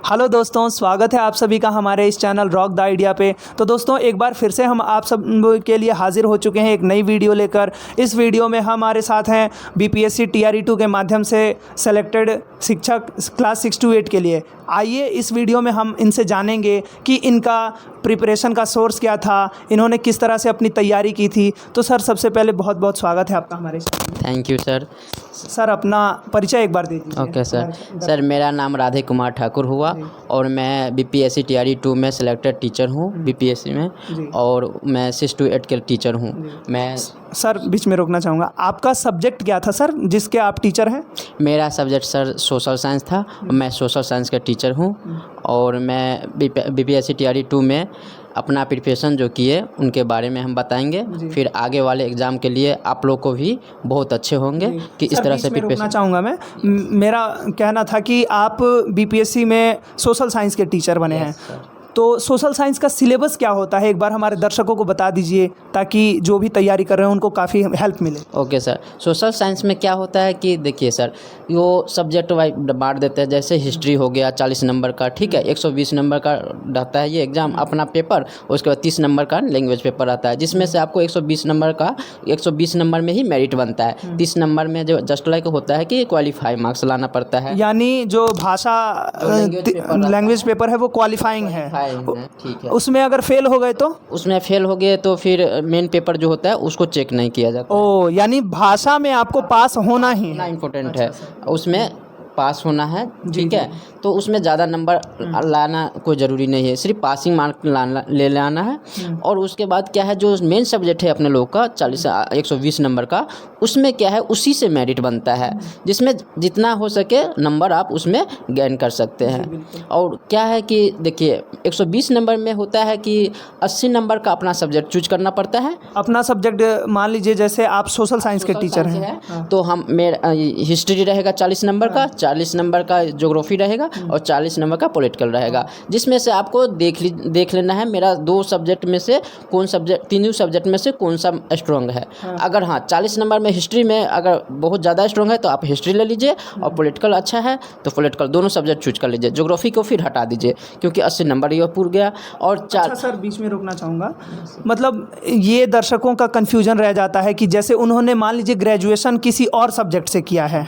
Hello दोस्तों, स्वागत है आप सभी का हमारे इस चैनल रॉक द आइडिया पे। तो दोस्तों एक बार फिर से हम आप सब के लिए हाजिर हो चुके हैं एक नई वीडियो लेकर। इस वीडियो में हमारे साथ हैं बीपीएससी टीआरई 2 के माध्यम से सेलेक्टेड शिक्षक क्लास 6 to 8 के लिए। आइए इस वीडियो में हम इनसे जानेंगे कि इनका प्रिपरेशन का सोर्स क्या था, इन्होंने किस तरह से अपनी तैयारी की थी। तो सर सबसे पहले बहुत बहुत स्वागत है आपका हमारे साथ। Thank you sir. सर अपना परिचय एक बार दे दीजिए। ओके सर मेरा नाम राधे कुमार ठाकुर हुआ और मैं बीपीएससी टीआरई 2 में सेलेक्टेड टीचर हूँ बीपीएससी में, और मैं 6 to 8 के टीचर हूँ। मैं सर बीच में रोकना चाहूँगा, आपका सब्जेक्ट क्या था सर जिसके आप टीचर हैं? मेरा सब्जेक्ट सर सोशल साइंस था। मैं सोशल साइंस का टीचर हूँ और मैं बीपीएससी टीआरई 2 में अपना प्रिपरेशन जो किए उनके बारे में हम बताएंगे। फिर आगे वाले एग्ज़ाम के लिए आप लोग को भी बहुत अच्छे होंगे कि इस तरह से प्रिपरेशन चाहूँगा मैं। मेरा कहना था कि आप बीपीएससी में सोशल साइंस के टीचर बने हैं, तो सोशल साइंस का सिलेबस क्या होता है एक बार हमारे दर्शकों को बता दीजिए ताकि जो भी तैयारी कर रहे हैं उनको काफ़ी हेल्प मिले। ओके सर, सोशल साइंस में क्या होता है कि देखिए सर, वो सब्जेक्ट वाइज बांट देते हैं। जैसे हिस्ट्री हो गया 40 नंबर का, ठीक है, 120 नंबर का रहता है ये एग्ज़ाम अपना पेपर। उसके बाद 30 नंबर का लैंग्वेज पेपर आता है, जिसमें से आपको 120 नंबर में ही मेरिट बनता है। 30 नंबर में जो जस्ट लाइक होता है कि क्वालिफाई मार्क्स लाना पड़ता है, यानी जो भाषा लैंग्वेज पेपर है वो क्वालिफाइंग है। ठीक है, उसमें अगर फेल हो गए तो फिर मेन पेपर जो होता है उसको चेक नहीं किया जाता। ओ, यानी भाषा में आपको पास होना ही इम्पोर्टेंट है, उसमें पास होना है, ठीक है। तो उसमें ज़्यादा नंबर लाना कोई ज़रूरी नहीं है, सिर्फ पासिंग मार्क ले लाना है। और उसके बाद क्या है, जो मेन सब्जेक्ट है अपने लोग का 120 नंबर का, उसमें क्या है उसी से मेरिट बनता है, जिसमें जितना हो सके नंबर आप उसमें गेन कर सकते हैं। और क्या है कि देखिए 120 नंबर में होता है कि 80 नंबर का अपना सब्जेक्ट चूज करना पड़ता है। अपना सब्जेक्ट मान लीजिए जैसे आप सोशल साइंस के टीचर हैं तो हम मेरा हिस्ट्री रहेगा 40 नंबर का, 40 नंबर का ज्योग्राफी रहेगा और 40 नंबर का पॉलिटिकल रहेगा, जिसमें से आपको देख लेना है मेरा दो सब्जेक्ट में से कौन सब्जेक्ट, तीनों सब्जेक्ट में से कौन सा स्ट्रॉन्ग है। अगर 40 नंबर में हिस्ट्री में अगर बहुत ज़्यादा स्ट्रॉन्ग है तो आप हिस्ट्री ले लीजिए, और पॉलिटिकल अच्छा है तो पॉलिटिकल, दोनों सब्जेक्ट चूज कर लीजिए। ज्योग्राफी को फिर हटा दीजिए क्योंकि 80 नंबर ये पूर गया। और अच्छा सर बीच में रोकना चाहूँगा, मतलब ये दर्शकों का कन्फ्यूजन रह जाता है कि जैसे उन्होंने मान लीजिए ग्रेजुएशन किसी और सब्जेक्ट से किया है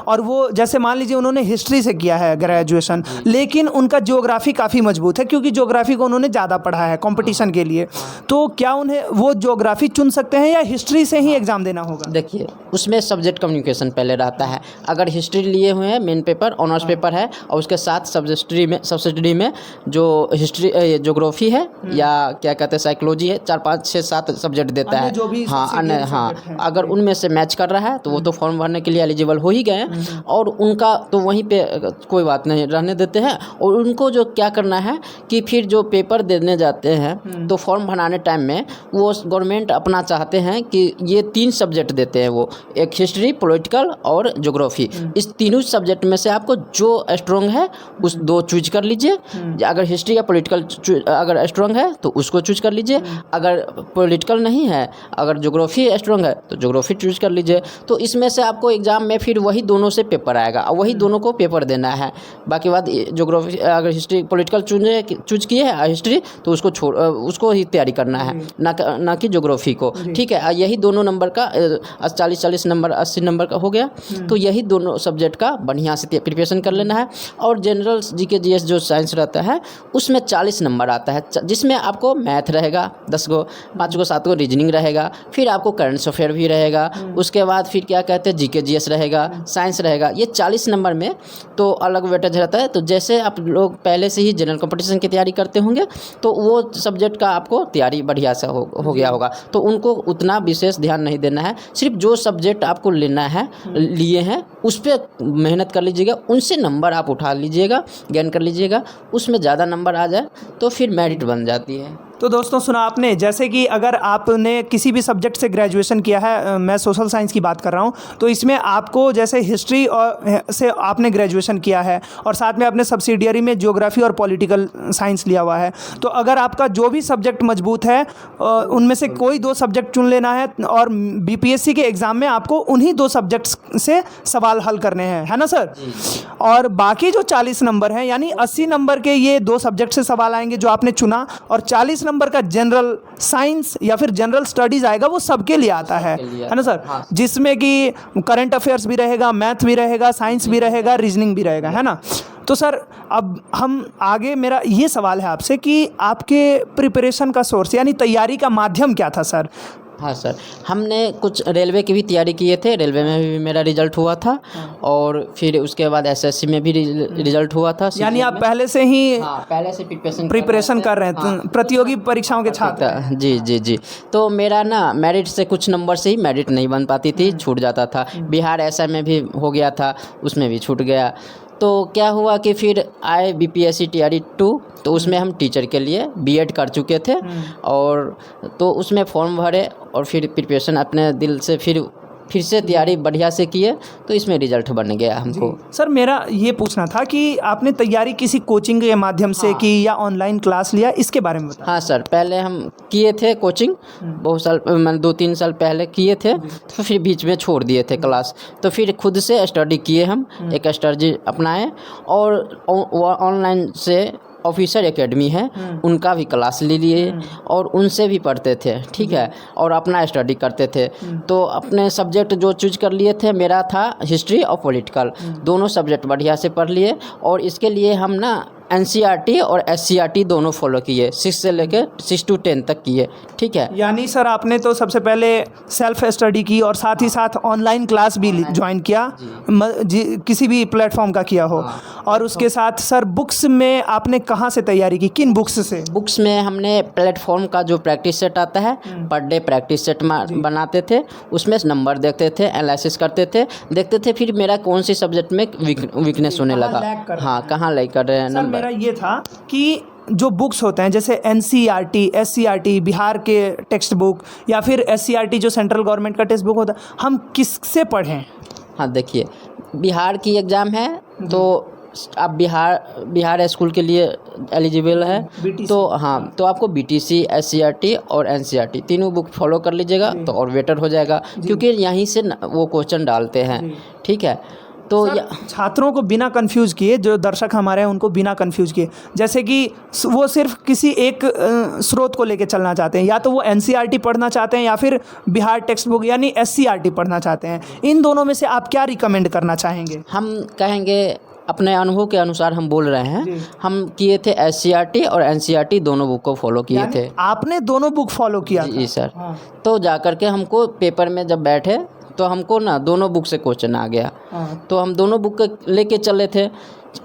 और वो जैसे मान लीजिए उन्होंने हिस्ट्री से किया है ग्रेजुएशन, लेकिन उनका ज्योग्राफी काफ़ी मजबूत है क्योंकि ज्योग्राफी को उन्होंने ज़्यादा पढ़ा है कंपटीशन के लिए, तो क्या उन्हें वो ज्योग्राफी चुन सकते हैं या हिस्ट्री से ही एग्ज़ाम देना होगा? देखिए उसमें सब्जेक्ट कम्युनिकेशन पहले रहता है। अगर हिस्ट्री लिए हुए हैं मेन पेपर ऑनर्स पेपर है, और उसके साथ सब्सिडरी में जो हिस्ट्री ज्योग्राफी है या क्या कहते हैं साइकोलॉजी है, 4 5 6 7 सब्जेक्ट देता है। अगर उनमें से मैच कर रहा है तो वो तो फॉर्म भरने के लिए एलिजिबल हो ही गए हैं, और उनका तो वहीं पे कोई बात नहीं रहने देते हैं। और उनको जो क्या करना है कि फिर जो पेपर देने जाते हैं तो फॉर्म भराने टाइम में वो गवर्नमेंट अपना चाहते हैं कि ये 3 सब्जेक्ट देते हैं वो, एक हिस्ट्री, पॉलिटिकल और ज्योग्राफी। इस तीनों सब्जेक्ट में से आपको जो स्ट्रॉन्ग है उस 2 चूज कर लीजिए। अगर हिस्ट्री या पॉलिटिकल अगर स्ट्रॉन्ग है तो उसको चूज कर लीजिए, अगर पॉलिटिकल नहीं है, अगर ज्योग्राफी स्ट्रॉन्ग है तो ज्योग्राफी चूज कर लीजिए। तो इसमें से आपको एग्जाम में फिर वही दोनों से पेपर आएगा और वही दोनों को पेपर देना है। बाकी बात ज्योग्राफी, अगर हिस्ट्री पॉलिटिकल चूज किए हैं हिस्ट्री तो उसको ही तैयारी करना है, ना कि ज्योग्राफी को, ठीक है। यही दोनों नंबर का 40 नंबर 80 नंबर का हो गया, तो यही दोनों सब्जेक्ट का बढ़िया से प्रिपरेशन कर लेना है। और जनरल जीके जीएस जो साइंस रहता है उसमें 40 नंबर आता है, जिसमें आपको मैथ रहेगा 10 गो, 5 गो 7 गो रीजनिंग रहेगा, फिर आपको करंट अफेयर भी रहेगा, उसके बाद फिर क्या कहते हैं जीके जीएस रहेगा, साइंस रहेगा। ये 40 नंबर में तो अलग वेटेज रहता है। तो जैसे आप लोग पहले से ही जनरल कंपटीशन की तैयारी करते होंगे तो वो सब्जेक्ट का आपको तैयारी बढ़िया से हो गया होगा, तो उनको उतना विशेष ध्यान नहीं देना है। सिर्फ जो सब्जेक्ट आपको लेना है, लिए हैं, उस पर मेहनत कर लीजिएगा, उनसे नंबर आप उठा लीजिएगा, गेन कर लीजिएगा। उसमें ज़्यादा नंबर आ जाए तो फिर मेरिट बन जाती है। तो दोस्तों सुना आपने, जैसे कि अगर आपने किसी भी सब्जेक्ट से ग्रेजुएशन किया है, मैं सोशल साइंस की बात कर रहा हूँ, तो इसमें आपको जैसे हिस्ट्री और से आपने ग्रेजुएशन किया है और साथ में आपने सब्सिडियरी में ज्योग्राफी और पॉलिटिकल साइंस लिया हुआ है, तो अगर आपका जो भी सब्जेक्ट मजबूत है उनमें से कोई 2 सब्जेक्ट चुन लेना है और बीपीएससी के एग्ज़ाम में आपको उन्हीं 2 सब्जेक्ट्स से सवाल हल करने हैं, है ना सर? और बाकी जो 40 नंबर हैं, यानी 80 नंबर के ये 2 सब्जेक्ट से सवाल आएंगे जो आपने चुना, और 40 नंबर का जनरल साइंस या फिर जनरल स्टडीज आएगा, वो सबके लिए आता है ना सर? हाँ। जिसमें कि करंट अफेयर्स भी रहेगा, मैथ भी रहेगा, साइंस भी रहेगा, रीजनिंग भी रहेगा, है ना? तो सर अब हम आगे, मेरा ये सवाल है आपसे कि आपके प्रिपरेशन का सोर्स यानी तैयारी का माध्यम क्या था सर? हाँ सर, हमने कुछ रेलवे की भी तैयारी किए थे, रेलवे में भी मेरा रिजल्ट हुआ था और फिर उसके बाद एसएससी में भी रिजल्ट हुआ था। यानी आप पहले से ही पहले से प्रिपरेशन कर रहे हैं, प्रतियोगी परीक्षाओं के छात्र? जी जी जी। तो मेरा ना मेरिट से कुछ नंबर से ही मेरिट नहीं बन पाती थी, छूट जाता था। बिहार ऐसा में भी हो गया था, उसमें भी छूट गया। तो क्या हुआ कि फिर आए बीपीएससी टीआरई 2, तो उसमें हम टीचर के लिए बीएड कर चुके थे और तो उसमें फॉर्म भरे और फिर प्रिपरेशन अपने दिल से फिर से तैयारी बढ़िया से किए, तो इसमें रिजल्ट बन गया हमको। सर मेरा ये पूछना था कि आपने तैयारी किसी कोचिंग के माध्यम से की या ऑनलाइन क्लास लिया, इसके बारे में बताएं। हाँ सर, पहले हम किए थे कोचिंग, बहुत साल, मैंने 2-3 साल पहले किए थे, तो फिर बीच में छोड़ दिए थे क्लास। तो फिर खुद से स्टडी किए, हम एक स्ट्रेटजी अपनाए और ऑनलाइन से ऑफिसर एकेडमी है, उनका भी क्लास ले लिए और उनसे भी पढ़ते थे, ठीक है, और अपना स्टडी करते थे। तो अपने सब्जेक्ट जो चूज कर लिए थे, मेरा था हिस्ट्री और पॉलिटिकल, दोनों सब्जेक्ट बढ़िया से पढ़ लिए और इसके लिए हम ना एनसीईआरटी और एससीईआरटी दोनों फॉलो किए, 6 से लेकर 6 to 10 तक किए, ठीक है। यानी सर आपने तो सबसे पहले सेल्फ स्टडी की और साथ ही साथ ऑनलाइन क्लास भी ज्वाइन किया, किसी भी प्लेटफॉर्म का किया हो, और उसके साथ सर बुक्स में आपने कहाँ से तैयारी की, किन बुक्स से? बुक्स में हमने प्लेटफॉर्म का जो प्रैक्टिस सेट आता है, पर डे प्रैक्टिस सेट बनाते थे, उसमें नंबर देखते थे, एनालिसिस करते थे, देखते थे फिर मेरा कौन सी सब्जेक्ट में वीकनेस होने लगा, हाँ कहाँ लैग कर रहे हैं नंबर। मेरा ये था कि जो बुक्स होते हैं जैसे एनसीईआरटी, एससीईआरटी, बिहार के टेक्स्ट बुक या फिर एससीईआरटी जो सेंट्रल गवर्नमेंट का टेक्स्ट बुक होता है, हम किससे पढ़ें? हाँ देखिए, बिहार की एग्ज़ाम है तो आप बिहार स्कूल के लिए एलिजिबल है, तो हाँ, तो आपको बीटीसी, एससीईआरटी और एनसीईआरटी तीनों बुक फॉलो कर लीजिएगा तो और बेटर हो जाएगा, क्योंकि यहीं से वो क्वेश्चन डालते हैं, ठीक है। तो छात्रों को बिना कंफ्यूज किए, जो दर्शक हमारे हैं उनको बिना कंफ्यूज किए, जैसे कि वो सिर्फ किसी एक स्रोत को लेके चलना चाहते हैं, या तो वो एनसीईआरटी पढ़ना चाहते हैं या फिर बिहार टेक्स्ट बुक यानी एससीईआरटी पढ़ना चाहते हैं, इन दोनों में से आप क्या रिकमेंड करना चाहेंगे? हम कहेंगे, अपने अनुभव के अनुसार हम बोल रहे हैं, हम किए थे एससीईआरटी और एनसीईआरटी दोनों बुक को फॉलो किए थे। आपने दोनों बुक फॉलो किया? जी सर। तो जाकर के हमको पेपर में जब बैठे तो हमको ना दोनों बुक से क्वेश्चन आ गया, तो हम दोनों बुक लेके चले थे।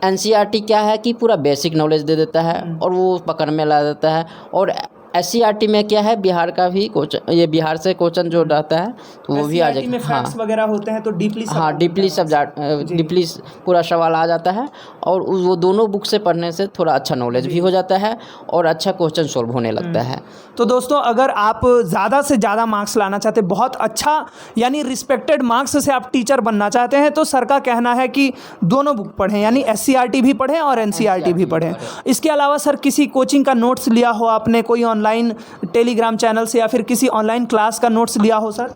एनसीईआरटी क्या है कि पूरा बेसिक नॉलेज दे देता है और वो पकड़ में ला देता है, और एससीईआरटी में क्या है, बिहार का भी क्वेश्चन, ये बिहार से क्वेश्चन जो रहता है तो वो भी आ जाएगा। फैक्ट्स वगैरह होते हैं तो डीपली, हाँ डीपली पूरा सवाल आ जाता है, और वो दोनों बुक से पढ़ने से थोड़ा अच्छा नॉलेज भी हो जाता है और अच्छा क्वेश्चन सॉल्व होने लगता है। तो दोस्तों अगर आप ज़्यादा से ज़्यादा मार्क्स लाना चाहते हैं, बहुत अच्छा यानी रिस्पेक्टेड मार्क्स से आप टीचर बनना चाहते हैं, तो सर का कहना है कि दोनों बुक पढ़ें, यानी एससीईआरटी भी पढ़ें और एनसीईआरटी भी पढ़ें। इसके अलावा सर किसी कोचिंग का नोट्स लिया हो आपने, कोई ऑनलाइन टेलीग्राम चैनल से या फिर किसी ऑनलाइन क्लास का नोट्स लिया हो सर?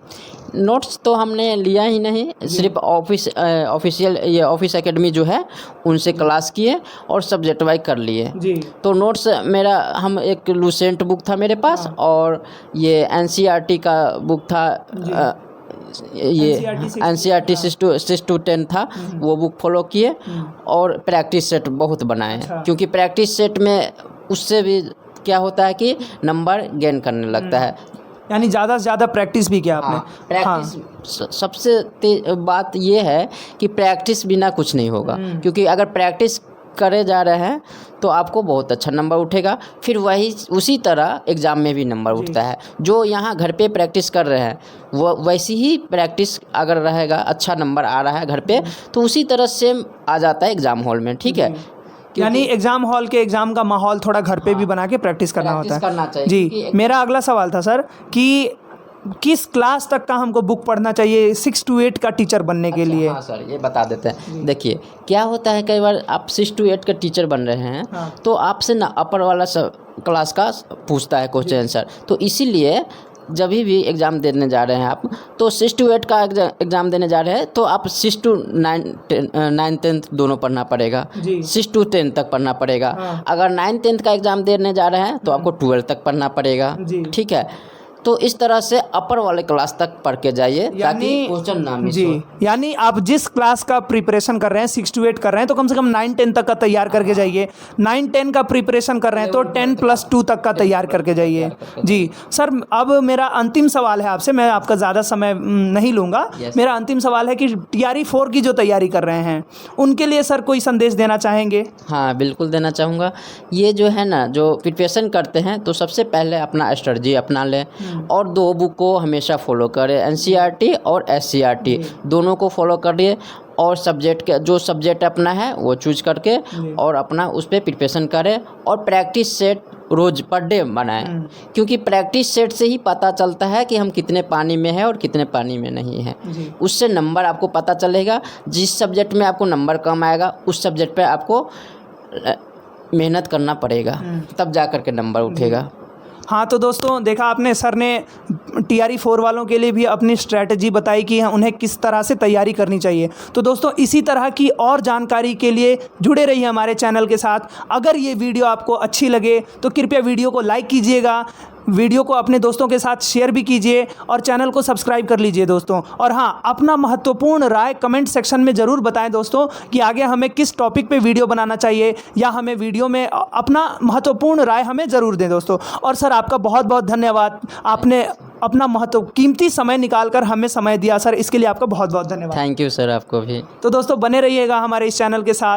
नोट्स तो हमने लिया ही नहीं, सिर्फ ऑफिशियल ये ऑफिस एकेडमी जो है उनसे क्लास किए और सब्जेक्ट वाइज कर लिए जी। तो नोट्स मेरा, हम एक लूसेंट बुक था मेरे पास, और ये एनसीईआरटी का बुक था, ये एनसीईआरटी 6 to 10 था, वो बुक फॉलो किए और प्रैक्टिस सेट बहुत बनाए, क्योंकि प्रैक्टिस सेट में उससे भी क्या होता है कि नंबर गेन करने लगता है, यानी ज़्यादा से ज़्यादा प्रैक्टिस भी किया आपने? प्रैक्टिस सबसे बात ये है कि प्रैक्टिस बिना कुछ नहीं होगा, क्योंकि अगर प्रैक्टिस करे जा रहे हैं तो आपको बहुत अच्छा नंबर उठेगा, फिर वही उसी तरह एग्ज़ाम में भी नंबर उठता है। जो यहाँ घर पे प्रैक्टिस कर रहे हैं वो वैसी ही प्रैक्टिस अगर रहेगा, अच्छा नंबर आ रहा है घर पे, तो उसी तरह सेम आ जाता है एग्ज़ाम हॉल में, ठीक है। यानी एग्जाम हॉल के एग्जाम का माहौल थोड़ा घर पे भी बना के प्रैक्टिस करना होता प्रैक्टिस है। करना चाहिए, जी, क्योंकि मेरा अगला सवाल था सर कि किस क्लास तक का हमको बुक पढ़ना चाहिए 6 to 8 का टीचर बनने के लिए? हाँ सर, ये बता देते हैं। देखिए क्या होता है, कई बार आप 6 to 8 का टीचर बन रहे हैं, हाँ। तो आपसे ना अपर वाला सब क्लास का पूछता है क्वेश्चन आंसर। तो इसीलिए जब भी एग्ज़ाम देने जा रहे हैं आप, तो 6 to 8 का एग्ज़ाम देने जा रहे हैं, तो आप 6 to 9 10th दोनों पढ़ना पड़ेगा, जी। 6 to 10 तक पढ़ना पड़ेगा। हाँ। अगर 9 10th का एग्ज़ाम देने जा रहे हैं तो आपको 12 तक पढ़ना पड़ेगा। जी। ठीक है, तो इस तरह से अपर वाले क्लास तक पढ़ के जाइए ताकि क्वेश्चन ना मिस हो। जी, यानी आप जिस क्लास का प्रिपरेशन कर रहे हैं 6 to 8 कर रहे हैं, तो कम से कम 9 10 तक का तैयार करके जाइए। 9 10 का प्रिपरेशन कर रहे हैं तो 10+2 तक का तैयार करके जाइए। जी सर, अब मेरा अंतिम सवाल है आपसे, मैं आपका ज़्यादा समय नहीं लूँगा। मेरा अंतिम सवाल है कि TRE 4 की जो तैयारी कर रहे हैं उनके लिए सर कोई संदेश देना चाहेंगे? हाँ बिल्कुल देना चाहूँगा। ये जो है ना, जो प्रिपरेशन करते हैं तो सबसे पहले अपना स्ट्रेटजी अपना लें और 2 बुक को हमेशा फॉलो करें, NCERT और SCERT दोनों को फॉलो करिए। और सब्जेक्ट के जो सब्जेक्ट अपना है वो चूज करके और अपना उस पर प्रिपरेशन करें और प्रैक्टिस सेट रोज़ पर डे बनाएं, क्योंकि प्रैक्टिस सेट से ही पता चलता है कि हम कितने पानी में हैं और कितने पानी में नहीं हैं। उससे नंबर आपको पता चलेगा। जिस सब्जेक्ट में आपको नंबर कम आएगा उस सब्जेक्ट पे आपको मेहनत करना पड़ेगा, तब जा कर के नंबर उठेगा। हाँ, तो दोस्तों देखा आपने, सर ने TRE 4 वालों के लिए भी अपनी स्ट्रैटेजी बताई कि उन्हें किस तरह से तैयारी करनी चाहिए। तो दोस्तों इसी तरह की और जानकारी के लिए जुड़े रहिए हमारे चैनल के साथ। अगर ये वीडियो आपको अच्छी लगे तो कृपया वीडियो को लाइक कीजिएगा, वीडियो को अपने दोस्तों के साथ शेयर भी कीजिए और चैनल को सब्सक्राइब कर लीजिए दोस्तों। और हाँ, अपना महत्वपूर्ण राय कमेंट सेक्शन में ज़रूर बताएं दोस्तों कि आगे हमें किस टॉपिक पे वीडियो बनाना चाहिए, या हमें वीडियो में अपना महत्वपूर्ण राय हमें ज़रूर दें दोस्तों। और सर आपका बहुत बहुत धन्यवाद, आपने अपना कीमती समय निकाल कर हमें समय दिया सर, इसके लिए आपका बहुत बहुत धन्यवाद। थैंक यू सर, आपको भी। तो दोस्तों बने रहिएगा हमारे इस चैनल के साथ।